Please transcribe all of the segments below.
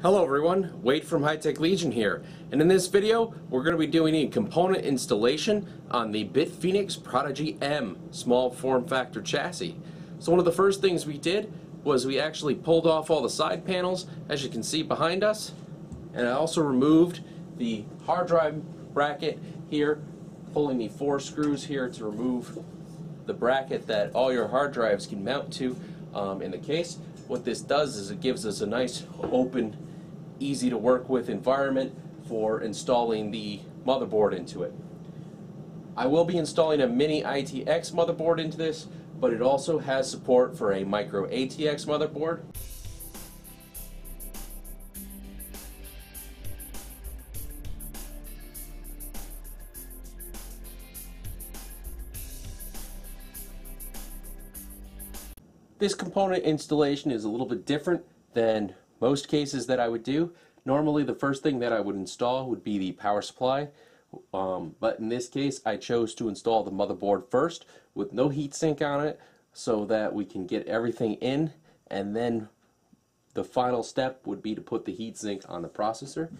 Hello everyone, Wade from High Tech Legion here, and in this video we're going to be doing a component installation on the BitFenix Prodigy M small form factor chassis. So one of the first things we did was we actually pulled off all the side panels, as you can see behind us, and I also removed the hard drive bracket here, pulling the 4 screws here to remove the bracket that all your hard drives can mount to in the case. What this does is it gives us a nice open, easy to work with environment for installing the motherboard into it. I will be installing a M-ITX motherboard into this, but it also has support for a Micro-ATX motherboard. This component installation is a little bit different than most cases that I would do. Normally the first thing that I would install would be the power supply, but in this case I chose to install the motherboard first with no heatsink on it so that we can get everything in, and then the final step would be to put the heatsink on the processor.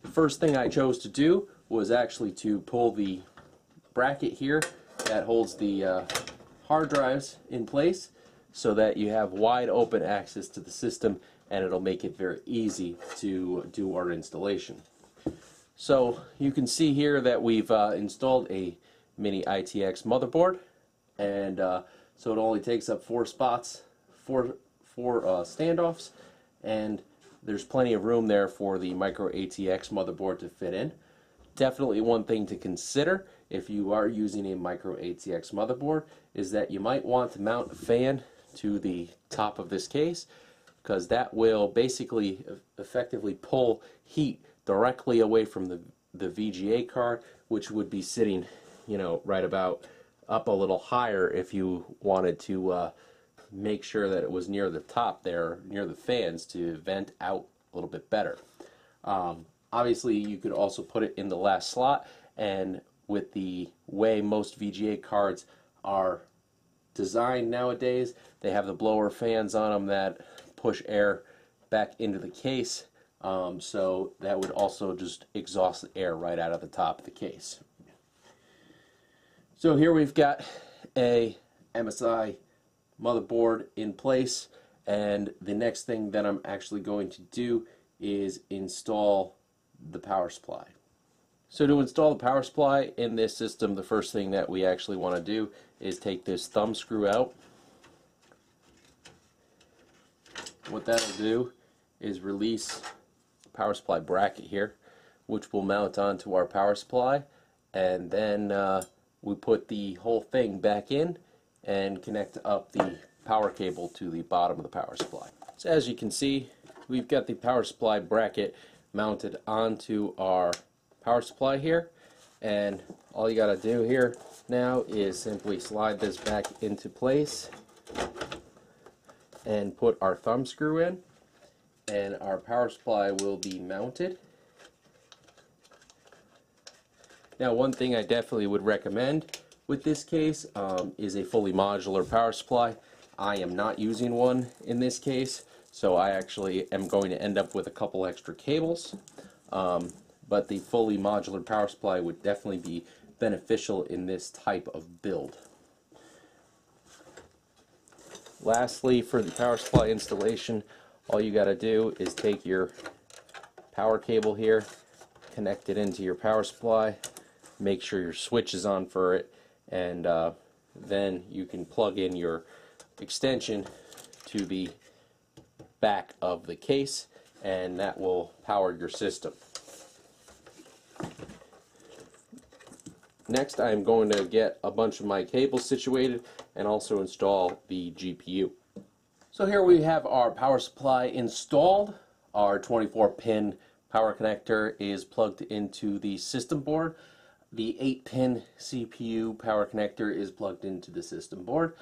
The first thing I chose to do was actually to pull the bracket here that holds the hard drives in place, so that you have wide open access to the system, and it'll make it very easy to do our installation. So you can see here that we've installed a M-ITX motherboard, and so it only takes up 4 spots, four standoffs, and there's plenty of room there for the Micro-ATX motherboard to fit in. Definitely one thing to consider if you are using a Micro-ATX motherboard is that you might want to mount a fan to the top of this case, because that will basically effectively pull heat directly away from the VGA card, which would be sitting, you know, right about up a little higher if you wanted to make sure that it was near the top there, near the fans, to vent out a little bit better. Obviously you could also put it in the last slot, and with the way most VGA cards are designed nowadays, they have the blower fans on them that push air back into the case, so that would also just exhaust the air right out of the top of the case. So here we've got a MSI motherboard in place, and the next thing that I'm actually going to do is install the power supply. So to install the power supply in this system, the first thing that we actually want to do is take this thumb screw out. What that'll do is release the power supply bracket here, which will mount onto our power supply, and then we put the whole thing back in and connect up the power cable to the bottom of the power supply. So as you can see, we've got the power supply bracket mounted onto our power supply here, and all you got to do here now is simply slide this back into place and put our thumb screw in, and our power supply will be mounted. Now, one thing I definitely would recommend with this case is a fully modular power supply. I am not using one in this case, so I actually am going to end up with a couple extra cables. But the fully modular power supply would definitely be beneficial in this type of build. Lastly, for the power supply installation, all you got to do is take your power cable here, connect it into your power supply, make sure your switch is on for it, and then you can plug in your extension to the back of the case, and that will power your system. Next, I'm going to get a bunch of my cables situated and also install the GPU. So here we have our power supply installed. Our 24-pin power connector is plugged into the system board. The 8-pin CPU power connector is plugged into the system board.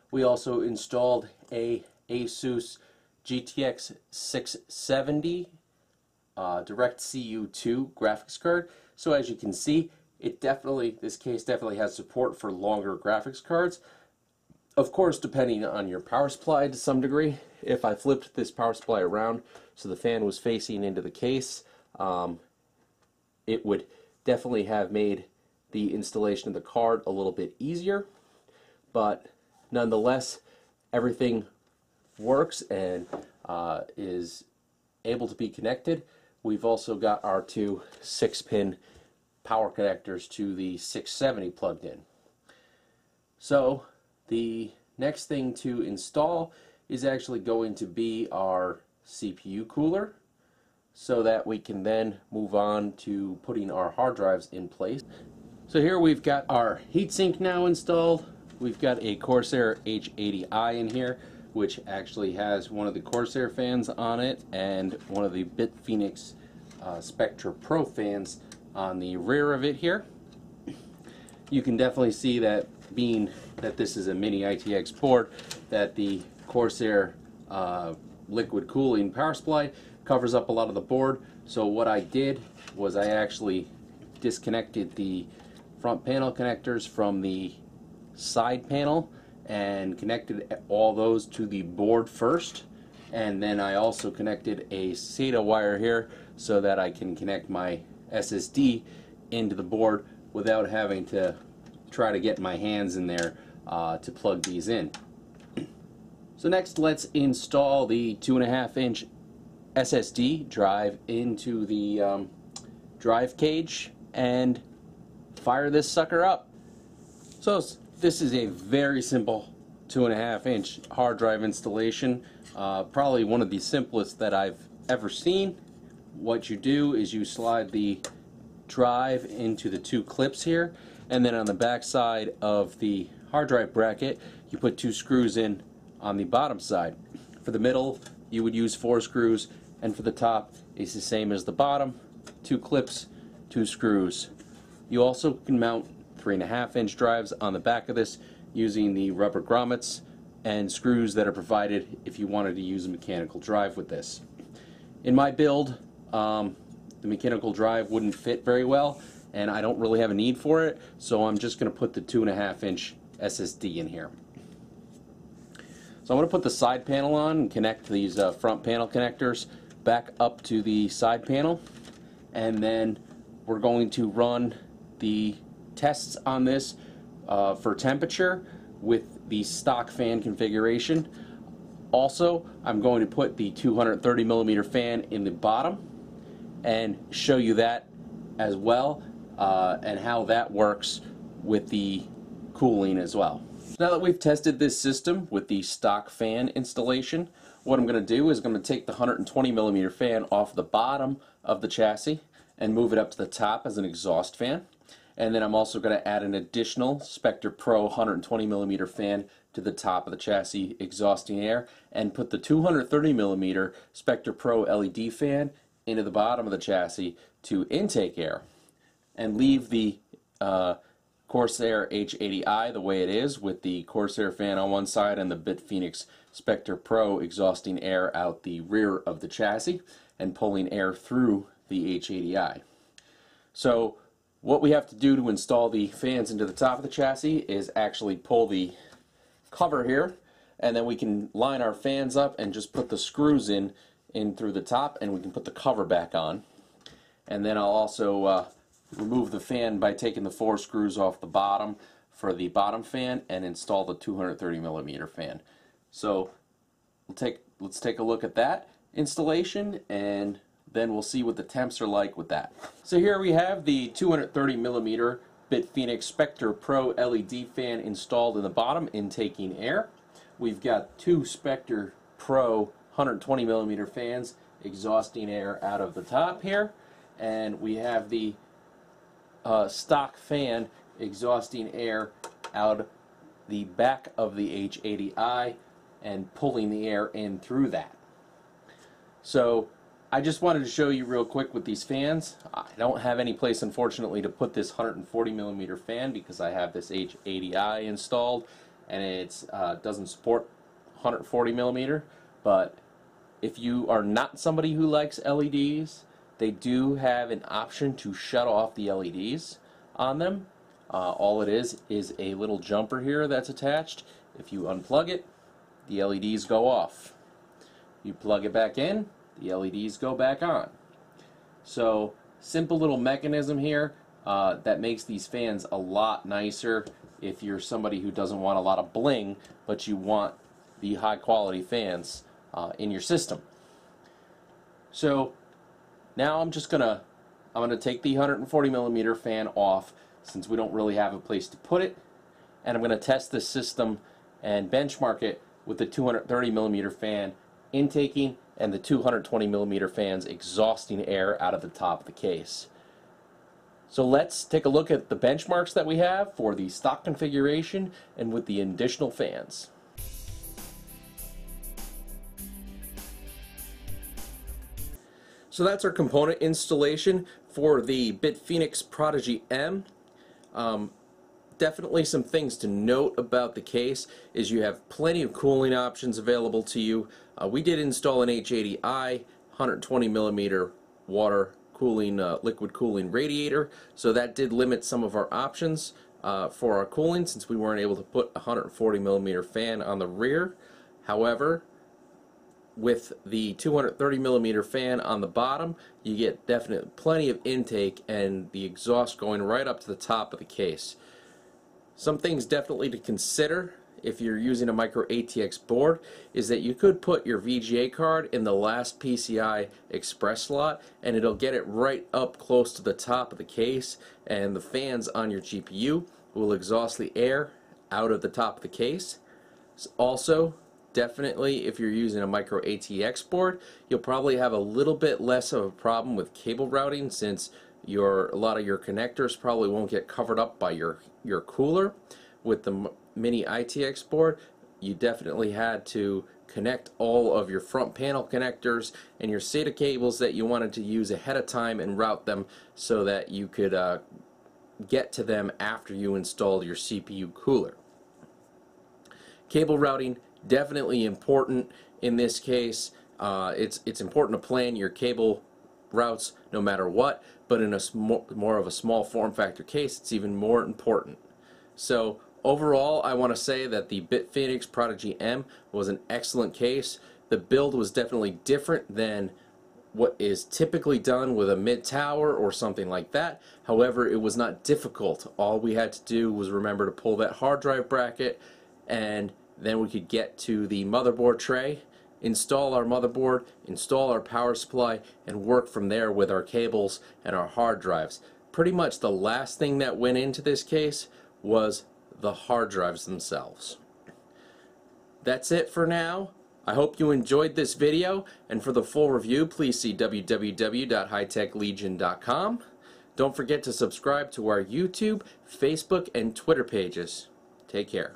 We also installed a Asus GTX 670 DirectCU2 graphics card. So as you can see, this case definitely has support for longer graphics cards. Of course, depending on your power supply to some degree, if I flipped this power supply around so the fan was facing into the case, it would definitely have made the installation of the card a little bit easier, but nonetheless, everything works and is able to be connected. We've also got our two 6-pin power connectors to the 670 plugged in. So the next thing to install is actually going to be our CPU cooler, so that we can then move on to putting our hard drives in place. So here we've got our heatsink now installed. We've got a Corsair H80i in here, which actually has one of the Corsair fans on it and one of the BitFenix Spectra Pro fans on the rear of it here. You can definitely see that, being that this is a mini ITX board, that the Corsair liquid cooling power supply covers up a lot of the board. So what I did was I actually disconnected the front panel connectors from the side panel and connected all those to the board first, and then I also connected a SATA wire here so that I can connect my SSD into the board without having to try to get my hands in there to plug these in. So next, let's install the 2.5-inch SSD drive into the drive cage and fire this sucker up. So this is a very simple 2.5-inch hard drive installation, probably one of the simplest that I've ever seen. What you do is you slide the drive into the two clips here, and then on the back side of the hard drive bracket you put 2 screws in on the bottom side. For the middle you would use 4 screws, and for the top it's the same as the bottom, 2 clips, 2 screws. You also can mount 3.5-inch drives on the back of this using the rubber grommets and screws that are provided if you wanted to use a mechanical drive with this. In my build, the mechanical drive wouldn't fit very well, and I don't really have a need for it, so I'm just going to put the 2.5-inch SSD in here. So I'm going to put the side panel on and connect these front panel connectors back up to the side panel, and then we're going to run the tests on this for temperature with the stock fan configuration. Also, I'm going to put the 230mm fan in the bottom and show you that as well, and how that works with the cooling as well. Now that we've tested this system with the stock fan installation, what I'm going to do is I'm going to take the 120mm fan off the bottom of the chassis and move it up to the top as an exhaust fan. And then I'm also going to add an additional Spectra Pro 120mm fan to the top of the chassis, exhausting air, and put the 230mm Spectra Pro LED fan into the bottom of the chassis to intake air, and leave the Corsair H80i the way it is, with the Corsair fan on one side and the BitFenix Spectra Pro exhausting air out the rear of the chassis and pulling air through the H80i. So what we have to do to install the fans into the top of the chassis is actually pull the cover here, and then we can line our fans up and just put the screws in through the top, and we can put the cover back on. And then I'll also remove the fan by taking the 4 screws off the bottom for the bottom fan and install the 230mm fan. So let's take a look at that installation, and then we'll see what the temps are like with that. So here we have the 230mm BitFenix Spectra Pro LED fan installed in the bottom, intaking air. We've got 2 Spectra Pro 120mm fans exhausting air out of the top here, and we have the stock fan exhausting air out the back of the H80i and pulling the air in through that. So I just wanted to show you real quick with these fans. I don't have any place, unfortunately, to put this 140mm fan because I have this H80i installed and it doesn't support 140mm. But if you are not somebody who likes LEDs, they do have an option to shut off the LEDs on them. All it is a little jumper here that's attached, If you unplug it, the LEDs go off. You plug it back in, the LEDs go back on. So simple little mechanism here that makes these fans a lot nicer if you're somebody who doesn't want a lot of bling, but you want the high quality fans in your system. So now I'm gonna take the 140 millimeter fan off, since we don't really have a place to put it, and I'm gonna test this system and benchmark it with the 230 millimeter fan intaking and the 220 millimeter fans exhausting air out of the top of the case. So let's take a look at the benchmarks that we have for the stock configuration and with the additional fans. So that's our component installation for the BitFenix Prodigy M. Definitely some things to note about the case is you have plenty of cooling options available to you. We did install an H80i 120 millimeter water cooling, liquid cooling radiator, so that did limit some of our options for our cooling, since we weren't able to put a 140 millimeter fan on the rear. However, with the 230 millimeter fan on the bottom, you get definitely plenty of intake and the exhaust going right up to the top of the case. Some things definitely to consider if you're using a Micro-ATX board is that you could put your VGA card in the last PCI Express slot, and it'll get it right up close to the top of the case, and the fans on your GPU will exhaust the air out of the top of the case. Also, definitely if you're using a Micro-ATX board, you'll probably have a little bit less of a problem with cable routing, since a lot of your connectors probably won't get covered up by your cooler. With the mini ITX board, you definitely had to connect all of your front panel connectors and your SATA cables that you wanted to use ahead of time and route them so that you could get to them after you installed your CPU cooler. Cable routing definitely important in this case. It's important to plan your cable routes no matter what, but in a more of a small form factor case, it's even more important. So overall, I want to say that the BitFenix Prodigy M was an excellent case. The build was definitely different than what is typically done with a mid-tower or something like that. However, it was not difficult. All we had to do was remember to pull that hard drive bracket, and then we could get to the motherboard tray, install our motherboard, install our power supply, and work from there with our cables and our hard drives. Pretty much the last thing that went into this case was the hard drives themselves. That's it for now. I hope you enjoyed this video, and for the full review, please see www.hightechlegion.com. Don't forget to subscribe to our YouTube, Facebook, and Twitter pages. Take care.